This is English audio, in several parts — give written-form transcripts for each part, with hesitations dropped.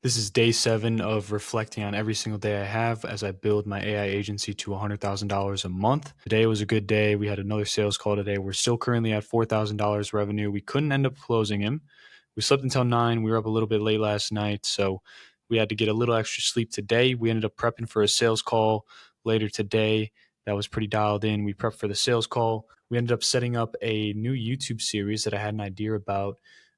This is day 7 of reflecting on every single day I have as I build my AI agency to $100,000 a month. Today was a good day. We had another sales call today. We're still currently at $4,000 revenue. We couldn't end up closing him. We slept until 9. We were up a little bit late last night, so we had to get a little extra sleep today. We ended up prepping for a sales call later today. That was pretty dialed in. We prepped for the sales call. We ended up setting up a new YouTube series that I had an idea about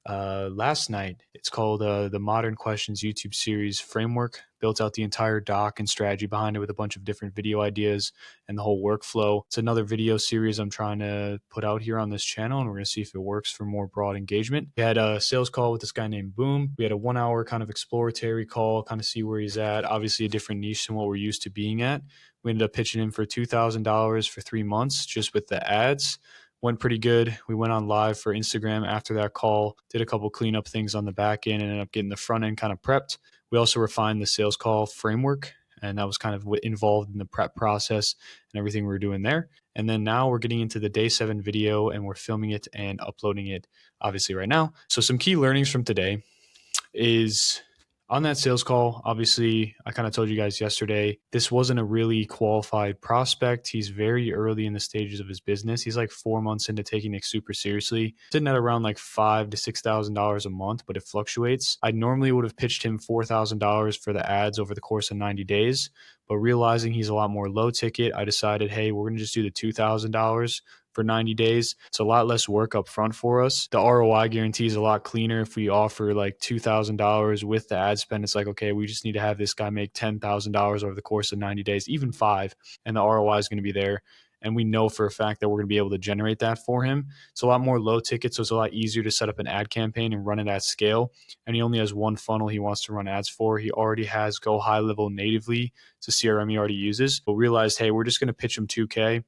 last night. It's called the Modern Questions YouTube series framework. Built out the entire doc and strategy behind it with a bunch of different video ideas and the whole workflow. It's another video series I'm trying to put out here on this channel, and we're going to see if it works for more broad engagement. We had a sales call with this guy named Boom. We had a 1 hour kind of exploratory call, kind of see where he's at. Obviously a different niche than what we're used to being at. We ended up pitching him for $2,000 for 3 months just with the ads. Went pretty good. We went on live for Instagram after that call, did a couple cleanup things on the back end, and ended up getting the front end kind of prepped. We also refined the sales call framework, and that was kind of involved in the prep process and everything we were doing there. And then now we're getting into the day 7 video, and we're filming it and uploading it obviously right now. So some key learnings from today is on that sales call. Obviously, I kind of told you guys yesterday, this wasn't a really qualified prospect. He's very early in the stages of his business. He's like 4 months into taking it super seriously, sitting at around like $5,000 to $6,000 a month, but it fluctuates. I normally would have pitched him $4,000 for the ads over the course of 90 days, but realizing he's a lot more low ticket, I decided, hey, we're going to just do the $2,000 for 90 days. It's a lot less work up front for us. The ROI guarantee is a lot cleaner. If we offer like $2,000 with the ad spend, it's like, okay, we just need to have this guy make $10,000 over the course of 90 days, even 5, and the ROI is going to be there. And we know for a fact that we're going to be able to generate that for him. It's a lot more low ticket, so it's a lot easier to set up an ad campaign and run it at scale. And he only has one funnel he wants to run ads for. He already has Go High Level natively. It's a CRM he already uses. But realized, hey, we're just going to pitch him 2K.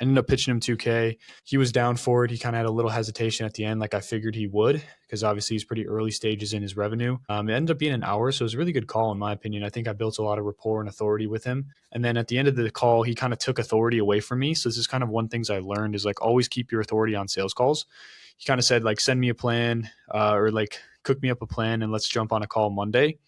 Ended up pitching him 2K. He was down for it. He kind of had a little hesitation at the end, like I figured he would, because obviously he's pretty early stages in his revenue. It ended up being an hour, so it was a really good call in my opinion. I think I built a lot of rapport and authority with him. And then at the end of the call, he kind of took authority away from me. So this is kind of one things I learned is like always keep your authority on sales calls. He kind of said like send me a plan or like cook me up a plan and let's jump on a call Monday.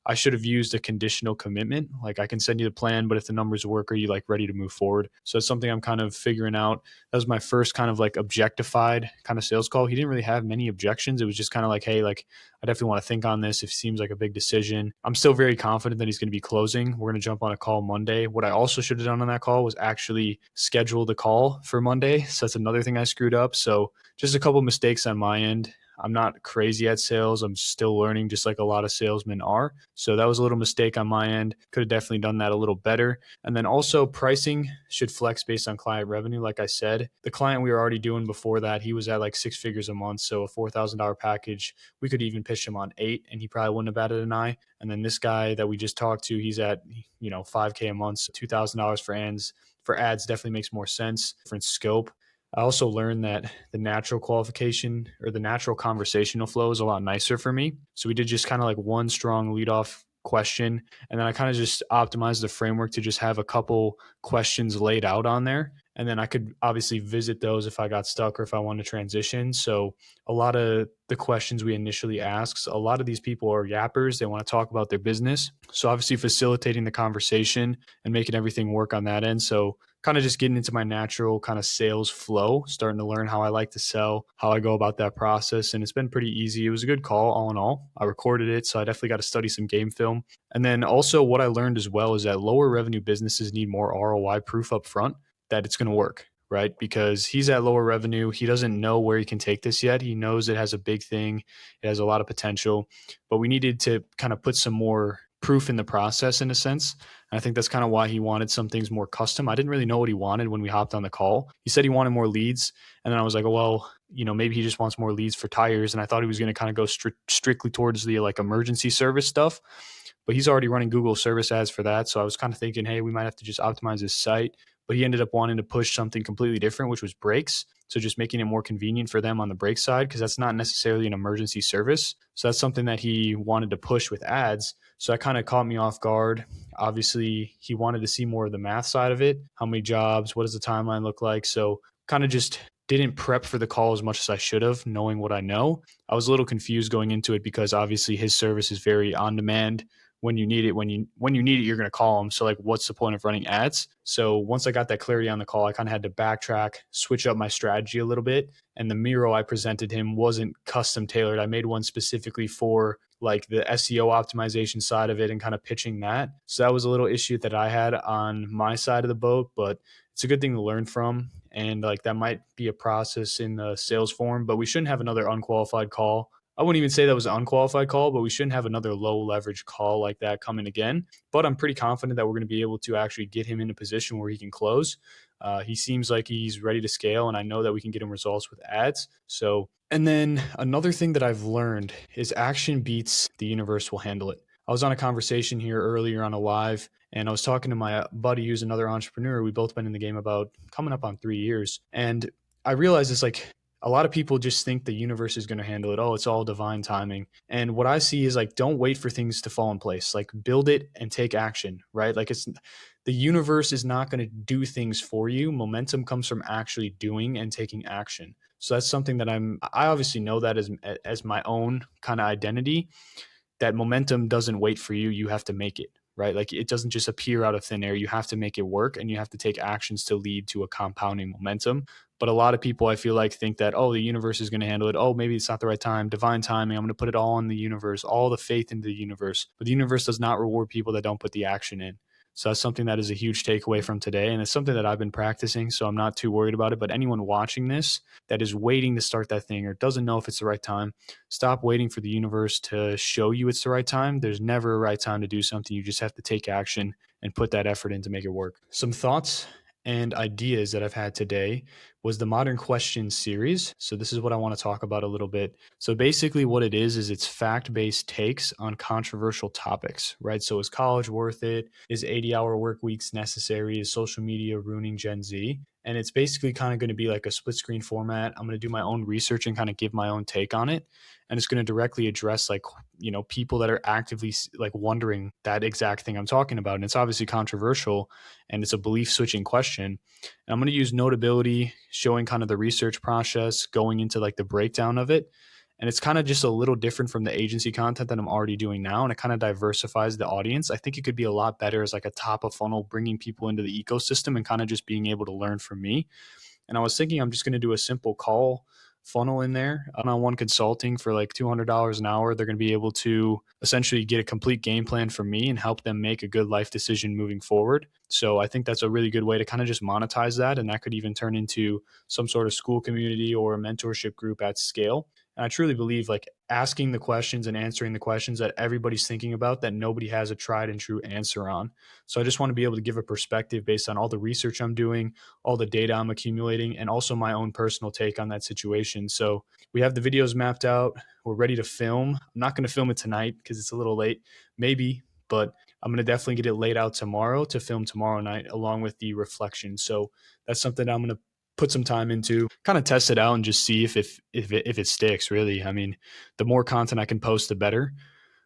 I should have used a conditional commitment. Like I can send you the plan, but if the numbers work, are you like ready to move forward? So it's something I'm kind of figuring out. That was my first kind of like objectified kind of sales call. He didn't really have many objections. It was just kind of like, hey, like I definitely want to think on this. If it seems like a big decision, I'm still very confident that he's going to be closing. We're going to jump on a call Monday. What I also should have done on that call was actually schedule the call for Monday. So that's another thing I screwed up. So just a couple mistakes on my end. I'm not crazy at sales. I'm still learning just like a lot of salesmen are. So that was a little mistake on my end. Could have definitely done that a little better. And then also pricing should flex based on client revenue. Like I said, the client we were already doing before that, he was at like 6 figures a month. So a $4,000 package, we could even pitch him on 8 and he probably wouldn't have batted an eye. And then this guy that we just talked to, he's at, $5K a month, so $2,000 for ads definitely makes more sense. Different scope. I also learned that the natural qualification or the natural conversational flow is a lot nicer for me. So we did just kind of like one strong leadoff question. And then I kind of just optimized the framework to just have a couple questions laid out on there. And then I could obviously visit those if I got stuck or if I wanted to transition. So a lot of the questions we initially asked, a lot of these people are yappers. They want to talk about their business. So obviously facilitating the conversation and making everything work on that end. So kind of just getting into my natural kind of sales flow, starting to learn how I like to sell, how I go about that process. And it's been pretty easy. It was a good call all in all. I recorded it, so I definitely got to study some game film. And then also what I learned as well is that lower revenue businesses need more ROI proof up front that it's going to work, right? Because he's at lower revenue. He doesn't know where he can take this yet. He knows it has a big thing. It has a lot of potential, but we needed to kind of put some more proof in the process in a sense. And I think that's kind of why he wanted some things more custom. I didn't really know what he wanted when we hopped on the call. He said he wanted more leads. And then I was like, well, maybe he just wants more leads for tires. And I thought he was going to kind of go strictly towards the like emergency service stuff, but he's already running Google service ads for that. So I was kind of thinking, hey, we might have to just optimize his site. But he ended up wanting to push something completely different, which was brakes. So just making it more convenient for them on the brake side, because that's not necessarily an emergency service. So that's something that he wanted to push with ads. So that kind of caught me off guard. Obviously, he wanted to see more of the math side of it. How many jobs? What does the timeline look like? So kind of just didn't prep for the call as much as I should have, knowing what I know. I was a little confused going into it because obviously his service is very on demand. When you need it, when you need it, you're going to call him. So like, what's the point of running ads? So once I got that clarity on the call, I kind of had to backtrack, switch up my strategy a little bit. And the Miro I presented him wasn't custom tailored. I made one specifically for like the SEO optimization side of it and kind of pitching that. So that was a little issue that I had on my side of the boat, but it's a good thing to learn from. And like that might be a process in the sales form, but we shouldn't have another unqualified call. I wouldn't even say that was an unqualified call, but we shouldn't have another low leverage call like that coming again. But I'm pretty confident that we're going to be able to actually get him in a position where he can close. He seems like he's ready to scale, and I know that we can get him results with ads. So, and then another thing that I've learned is action beats the universe will handle it. I was on a conversation here earlier on a live, and I was talking to my buddy who's another entrepreneur. We've both been in the game about coming up on 3 years. And I realized it's like a lot of people just think the universe is going to handle it. Oh, it's all divine timing. And what I see is like, don't wait for things to fall in place. Like build it and take action, right? Like it's the universe is not going to do things for you. Momentum comes from actually doing and taking action. So that's something that I obviously know that as my own kind of identity, that momentum doesn't wait for you. You have to make it, right? Like it doesn't just appear out of thin air. You have to make it work and you have to take actions to lead to a compounding momentum. But a lot of people I feel like think that, oh, the universe is going to handle it. Oh, maybe it's not the right time. Divine timing. I'm going to put it all in the universe, all the faith into the universe. But the universe does not reward people that don't put the action in. So that's something that is a huge takeaway from today. And it's something that I've been practicing. So I'm not too worried about it. But anyone watching this that is waiting to start that thing or doesn't know if it's the right time, stop waiting for the universe to show you it's the right time. There's never a right time to do something. You just have to take action and put that effort in to make it work. Some thoughts and ideas that I've had today was the Modern Questions series. So this is what I want to talk about a little bit. So basically what it is it's fact-based takes on controversial topics, right? So is college worth it? Is 80-hour work weeks necessary? Is social media ruining Gen Z? And it's basically kind of going to be like a split screen format. I'm going to do my own research and kind of give my own take on it. And it's going to directly address like, people that are actively like wondering that exact thing I'm talking about. And it's obviously controversial and it's a belief switching question. And I'm going to use Notability, showing kind of the research process, going into like the breakdown of it. And it's kind of just a little different from the agency content that I'm already doing now. And it kind of diversifies the audience. I think it could be a lot better as like a top of funnel, bringing people into the ecosystem and kind of just being able to learn from me. And I was thinking I'm just going to do a simple call funnel in there, one-on-one consulting for like $200 an hour. They're going to be able to essentially get a complete game plan from me and help them make a good life decision moving forward. So I think that's a really good way to kind of just monetize that. And that could even turn into some sort of school community or a mentorship group at scale. And I truly believe like asking the questions and answering the questions that everybody's thinking about that nobody has a tried and true answer on. So I just want to be able to give a perspective based on all the research I'm doing, all the data I'm accumulating, and also my own personal take on that situation. So we have the videos mapped out. We're ready to film. I'm not going to film it tonight because it's a little late, maybe, but I'm going to definitely get it laid out tomorrow to film tomorrow night along with the reflection. So that's something I'm going to put some time into, kind of test it out and just see if it sticks, really. I mean, the more content I can post, the better.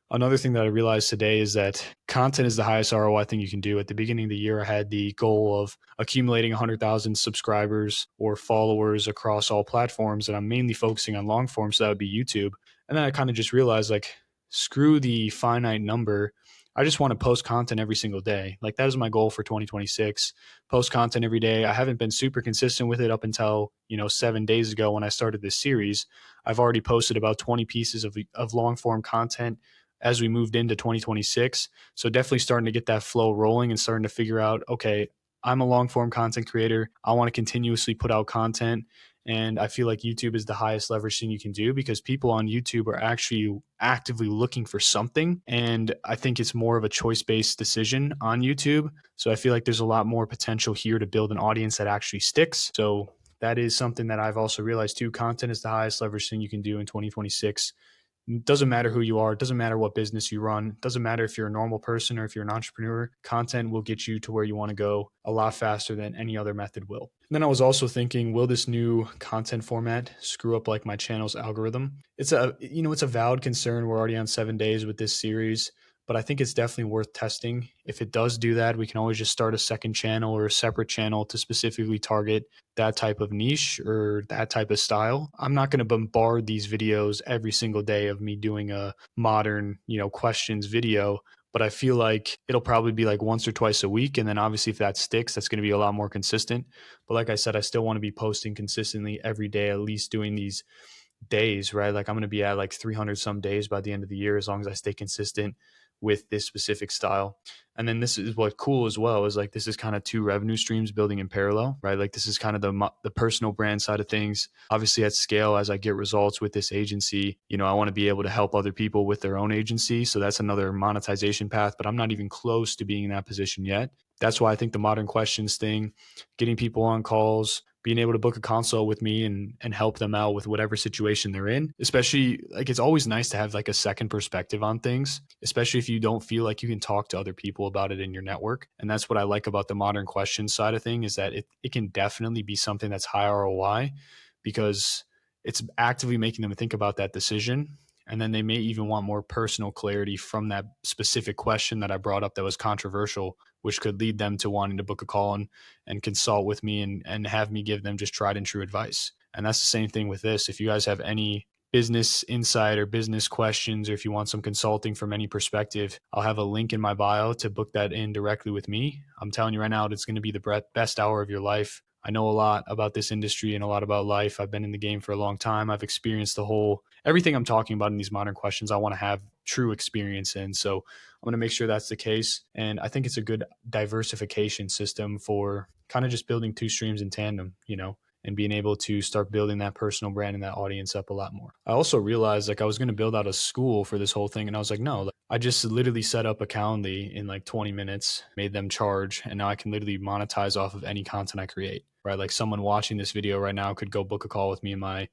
Another thing that I realized today is that content is the highest ROI thing you can do. At the beginning of the year, I had the goal of accumulating 100,000 subscribers or followers across all platforms, and I'm mainly focusing on long form, so that would be YouTube. And then I kind of just realized, like, screw the finite number. I just want to post content every single day. Like that is my goal for 2026. Post content every day. I haven't been super consistent with it up until, 7 days ago when I started this series. I've already posted about 20 pieces of long form content as we moved into 2026. So definitely starting to get that flow rolling and starting to figure out, okay, I'm a long form content creator. I want to continuously put out content. And I feel like YouTube is the highest leverage thing you can do because people on YouTube are actually actively looking for something. And I think it's more of a choice-based decision on YouTube. So I feel like there's a lot more potential here to build an audience that actually sticks. So that is something that I've also realized too. Content is the highest leverage thing you can do in 2026. It doesn't matter who you are. It doesn't matter what business you run. It doesn't matter if you're a normal person or if you're an entrepreneur. Content will get you to where you want to go a lot faster than any other method will. And then I was also thinking, will this new content format screw up like my channel's algorithm? It's a valid concern. We're already on 7 days with this series, but I think it's definitely worth testing. If it does do that, we can always just start a second channel or a separate channel to specifically target that type of niche or that type of style. I'm not going to bombard these videos every single day of me doing a modern, questions video, but I feel like it'll probably be like once or twice a week. And then obviously, if that sticks, that's going to be a lot more consistent. But like I said, I still want to be posting consistently every day, at least doing these days, right? Like I'm going to be at like 300 some days by the end of the year as long as I stay consistent with this specific style. And then this is what cool as well is like this is kind of two revenue streams building in parallel, right? Like this is kind of the personal brand side of things. Obviously at scale as I get results with this agency, I want to be able to help other people with their own agency. So that's another monetization path, but I'm not even close to being in that position yet. That's why I think the modern questions thing, getting people on calls, being able to book a consult with me and help them out with whatever situation they're in. Especially like it's always nice to have like a second perspective on things, especially if you don't feel like you can talk to other people about it in your network. And that's what I like about the modern questions side of thing is that it can definitely be something that's high ROI because it's actively making them think about that decision. And then they may even want more personal clarity from that specific question that I brought up that was controversial, which could lead them to wanting to book a call and consult with me and have me give them just tried and true advice. And that's the same thing with this. If you guys have any business insight or business questions, or if you want some consulting from any perspective, I'll have a link in my bio to book that in directly with me. I'm telling you right now, it's going to be the best hour of your life. I know a lot about this industry and a lot about life. I've been in the game for a long time. I've experienced everything I'm talking about in these modern questions. I want to have true experience in. So I'm going to make sure that's the case. And I think it's a good diversification system for kind of just building two streams in tandem, and being able to start building that personal brand and that audience up a lot more. I also realized like I was going to build out a school for this whole thing. And I was like, no, I just literally set up a Calendly in like 20 minutes, made them charge. And now I can literally monetize off of any content I create, right? Like someone watching this video right now could go book a call with me in my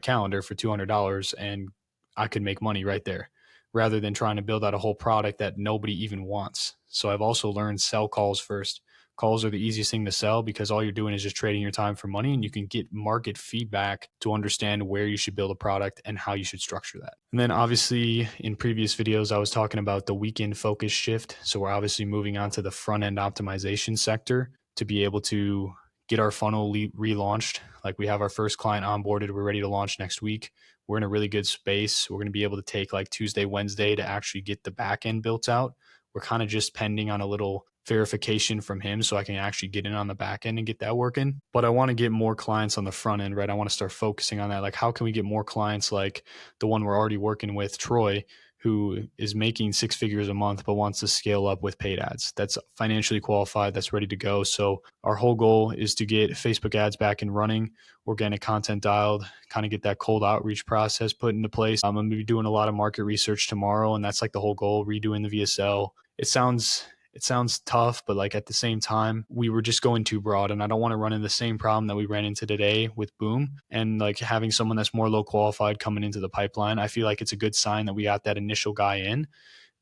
calendar for $200 and I could make money right there rather than trying to build out a whole product that nobody even wants. So I've also learned sell calls first. Calls are the easiest thing to sell because all you're doing is just trading your time for money and you can get market feedback to understand where you should build a product and how you should structure that. And then obviously in previous videos, I was talking about the weekend focus shift. So we're obviously moving on to the front end optimization sector to be able to get our funnel relaunched. Like we have our first client onboarded. We're ready to launch next week. We're in a really good space. We're going to be able to take like Tuesday, Wednesday to actually get the back end built out. We're kind of just pending on a little verification from him so I can actually get in on the back end and get that working. But I want to get more clients on the front end, right? I want to start focusing on that. Like, how can we get more clients like the one we're already working with, Troy, who is making 6 figures a month but wants to scale up with paid ads? That's financially qualified, that's ready to go. So our whole goal is to get Facebook ads back and running, organic content dialed, kind of get that cold outreach process put into place. I'm going to be doing a lot of market research tomorrow, and that's like the whole goal, redoing the VSL. It sounds tough, but like at the same time, we were just going too broad, and I don't want to run into the same problem that we ran into today with Boom and like having someone that's more low qualified coming into the pipeline. I feel like it's a good sign that we got that initial guy in,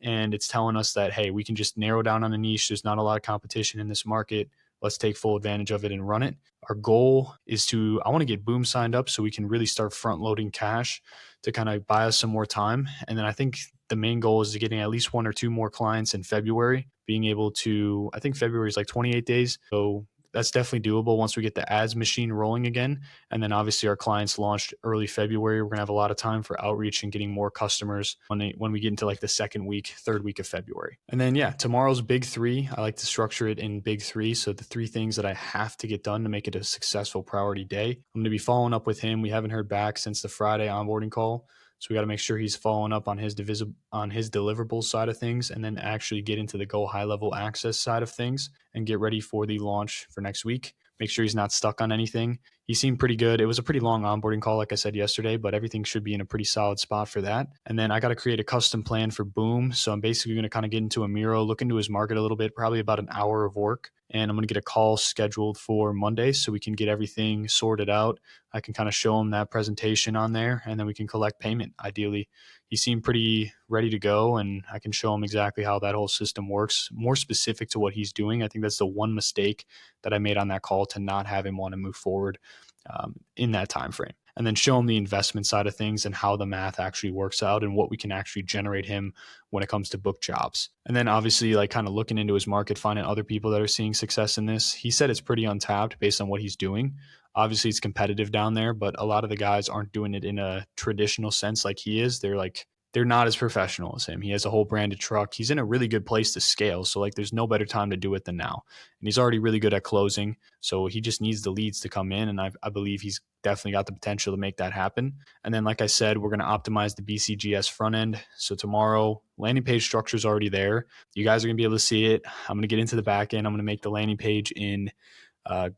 and it's telling us that, hey, we can just narrow down on a niche. There's not a lot of competition in this market. Let's take full advantage of it and run it. Our goal is I want to get Boom signed up so we can really start front loading cash to kind of buy us some more time. And then I think the main goal is to getting at least 1 or 2 more clients in February, being able to, I think February is like 28 days. So that's definitely doable once we get the ads machine rolling again. And then obviously our clients launched early February. We're going to have a lot of time for outreach and getting more customers when we get into like the third week of February. And then, yeah, tomorrow's big 3. I like to structure it in big 3. So the 3 things that I have to get done to make it a successful priority day. I'm going to be following up with him. We haven't heard back since the Friday onboarding call. So we got to make sure he's following up on his deliverables side of things, and then actually get into the go high level access side of things and get ready for the launch for next week. Make sure he's not stuck on anything. He seemed pretty good. It was a pretty long onboarding call, like I said yesterday, but everything should be in a pretty solid spot for that. And then I got to create a custom plan for Boom. So I'm basically going to kind of get into a Miro, look into his market a little bit, probably about an hour of work. And I'm going to get a call scheduled for Monday so we can get everything sorted out. I can kind of show him that presentation on there, and then we can collect payment. Ideally, he seemed pretty ready to go, and I can show him exactly how that whole system works, more specific to what he's doing. I think that's the one mistake that I made on that call, to not have him want to move forward in that time frame. and then show him the investment side of things and how the math actually works out and what we can actually generate him when it comes to book jobs. And then obviously like kind of looking into his market, finding other people that are seeing success in this. He said it's pretty untapped based on what he's doing. Obviously it's competitive down there, but a lot of the guys aren't doing it in a traditional sense like he is. They're not as professional as him. He has a whole branded truck. He's in a really good place to scale. So like there's no better time to do it than now. And he's already really good at closing. So he just needs the leads to come in. And I believe he's definitely got the potential to make that happen. And then, like I said, we're going to optimize the BCGS front end. So tomorrow, landing page structure is already there. You guys are going to be able to see it. I'm going to get into the back end. I'm going to make the landing page in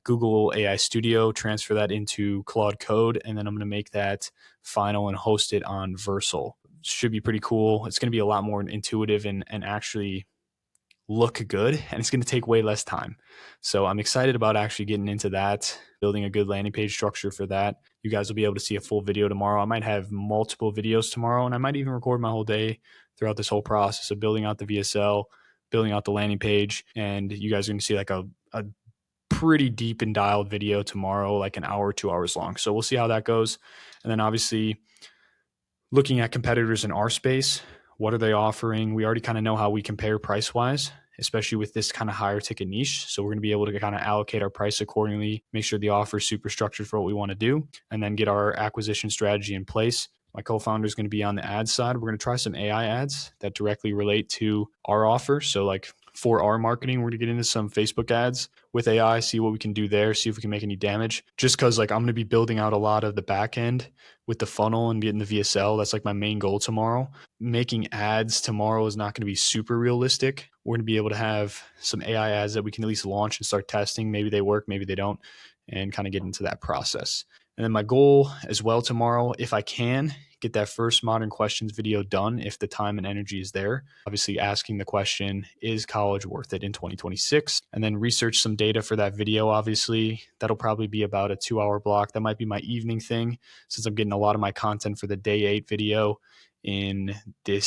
Google AI Studio, transfer that into Claude Code, and then I'm going to make that final and host it on Versal. Should be pretty cool. It's going to be a lot more intuitive and actually look good, and it's going to take way less time. So I'm excited about actually getting into that, building a good landing page structure for that. You guys will be able to see a full video tomorrow. I might have multiple videos tomorrow, and I might even record my whole day throughout this whole process of building out the VSL, building out the landing page, and you guys are going to see like a pretty deep and dialed video tomorrow, like an hour, 2 hours long. So we'll see how that goes. And then obviously looking at competitors in our space, what are they offering? We already kind of know how we compare price wise, especially with this kind of higher ticket niche. So we're going to be able to kind of allocate our price accordingly, make sure the offer is super structured for what we want to do, and then get our acquisition strategy in place. My co-founder is going to be on the ad side. We're going to try some AI ads that directly relate to our offer. So like for our marketing, we're going to get into some Facebook ads with AI, see what we can do there, see if we can make any damage. Just because like I'm going to be building out a lot of the back end with the funnel and getting the VSL. That's like my main goal tomorrow. Making ads tomorrow is not going to be super realistic. We're going to be able to have some AI ads that we can at least launch and start testing. Maybe they work, maybe they don't, and kind of get into that process. And then my goal as well tomorrow, if I can, get that first modern questions video done if the time and energy is there. Obviously asking the question, is college worth it in 2026? And then research some data for that video. Obviously, that'll probably be about a 2 hour block. That might be my evening thing since I'm getting a lot of my content for the day 8 video in the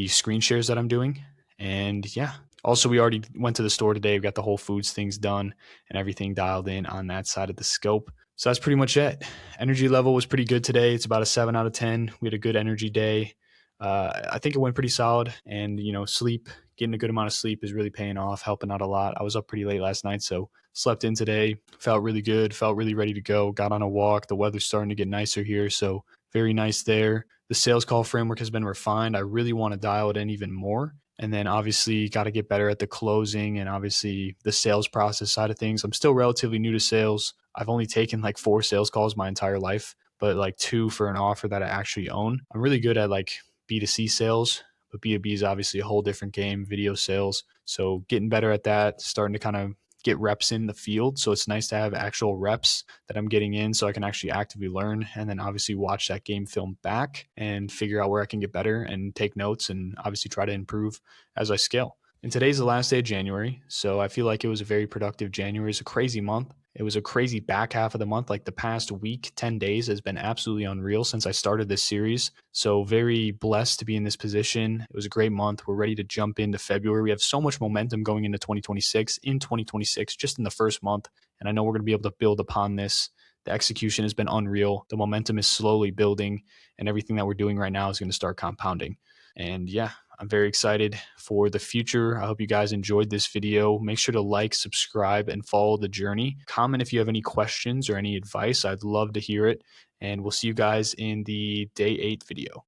screen shares that I'm doing. And yeah, also we already went to the store today. We got the Whole Foods things done and everything dialed in on that side of the scope. So that's pretty much it. Energy level was pretty good today. It's about a 7 out of 10. We had a good energy day. I think it went pretty solid, and sleep, getting a good amount of sleep is really paying off, helping out a lot. I was up pretty late last night, so slept in today, felt really good, felt really ready to go, got on a walk. The weather's starting to get nicer here, so very nice there. The sales call framework has been refined. I really want to dial it in even more. And then obviously got to get better at the closing and obviously the sales process side of things. I'm still relatively new to sales. I've only taken like 4 sales calls my entire life, but like 2 for an offer that I actually own. I'm really good at like B2C sales, but B2B is obviously a whole different game, video sales. So getting better at that, starting to kind of get reps in the field. So it's nice to have actual reps that I'm getting in so I can actually actively learn, and then obviously watch that game film back and figure out where I can get better and take notes and obviously try to improve as I scale. And today's the last day of January, so I feel like it was a very productive January. It's a crazy month. It was a crazy back half of the month. Like the past week, 10 days has been absolutely unreal since I started this series. So very blessed to be in this position. It was a great month. We're ready to jump into February. We have so much momentum going into 2026, just in the first month. And I know we're going to be able to build upon this. The execution has been unreal. The momentum is slowly building, and everything that we're doing right now is going to start compounding. And yeah, I'm very excited for the future. I hope you guys enjoyed this video. Make sure to like, subscribe, and follow the journey. Comment if you have any questions or any advice. I'd love to hear it. And we'll see you guys in the day 8 video.